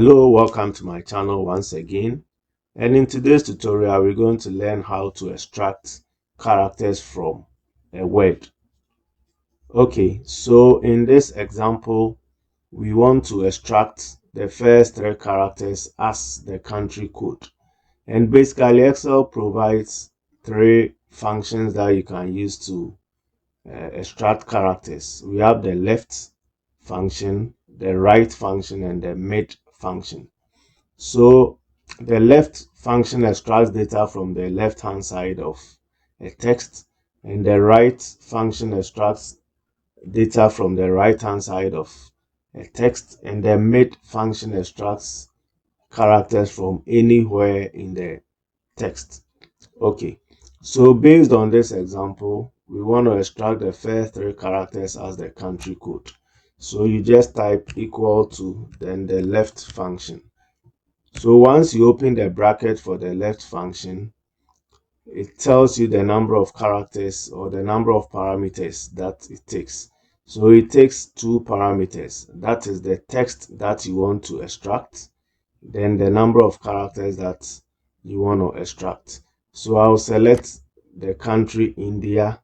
Hello, welcome to my channel once again, and in today's tutorial we're going to learn how to extract characters from a word. Okay, so in this example we want to extract the first three characters as the country code, and basically Excel provides three functions that you can use to extract characters. We have the left function, the right function, and the mid function. So the left function extracts data from the left hand side of a text, and the right function extracts data from the right hand side of a text, and the mid function extracts characters from anywhere in the text. Okay, so based on this example, we want to extract the first three characters as the country code. So you just type equal to, then the left function. So once you open the bracket for the left function, it tells you the number of characters or the number of parameters that it takes. So it takes two parameters. That is the text that you want to extract, then the number of characters that you want to extract. So I'll select the country India,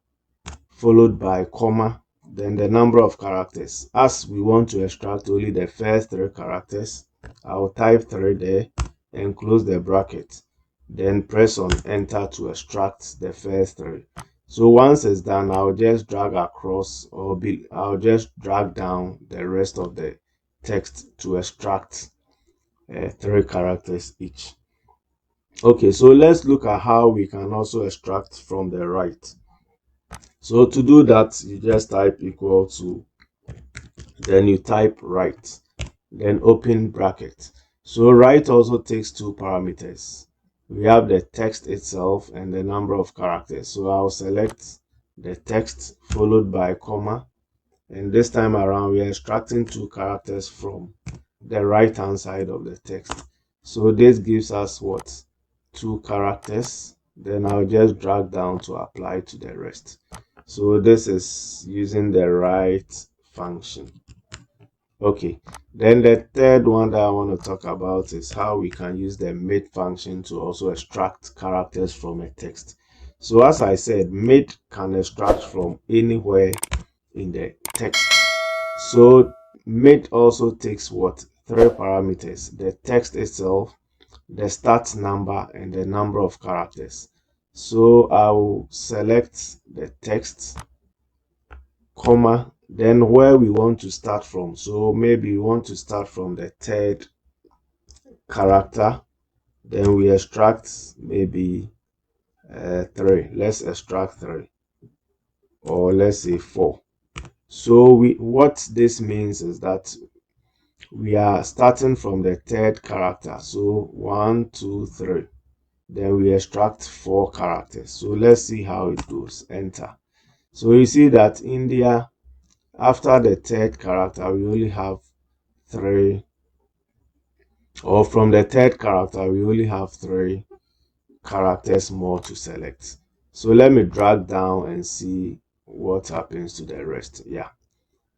followed by comma, then the number of characters. As we want to extract only the first three characters, I'll type 3 there and close the bracket, then press on enter to extract the first three. So once it's done, I'll just drag across, or I'll just drag down the rest of the text to extract 3 characters each. Okay, so let's look at how we can also extract from the right. So to do that, you just type equal to, then you type right, then open bracket. So right also takes two parameters. We have the text itself and the number of characters. So I'll select the text followed by comma, and this time around we are extracting two characters from the right hand side of the text. So this gives us what? 2 characters. Then I'll just drag down to apply to the rest. So this is using the right function. Okay, then the third one that I want to talk about is how we can use the mid function to also extract characters from a text. So as I said, mid can extract from anywhere in the text. So mid also takes what? 3 parameters: the text itself, the start number, and the number of characters. So I will select the text, comma, then where we want to start from. So maybe we want to start from the third character, then we extract maybe 3. Let's extract 3, or let's say 4. So what this means is that we are starting from the third character. So 1, 2, 3. Then we extract 4 characters. So let's see how it goes. Enter. So you see that India, after the third character, we only have 3, or from the third character, we only have 3 characters more to select. So let me drag down and see what happens to the rest. Yeah.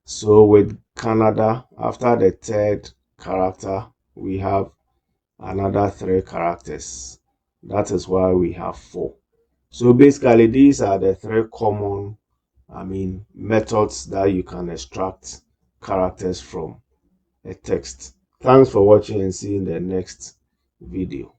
So with Canada, after the third character, we have another 3 characters. That is why we have 4. So basically, these are the 3 common methods that you can extract characters from a text. Thanks for watching, and see you in the next video.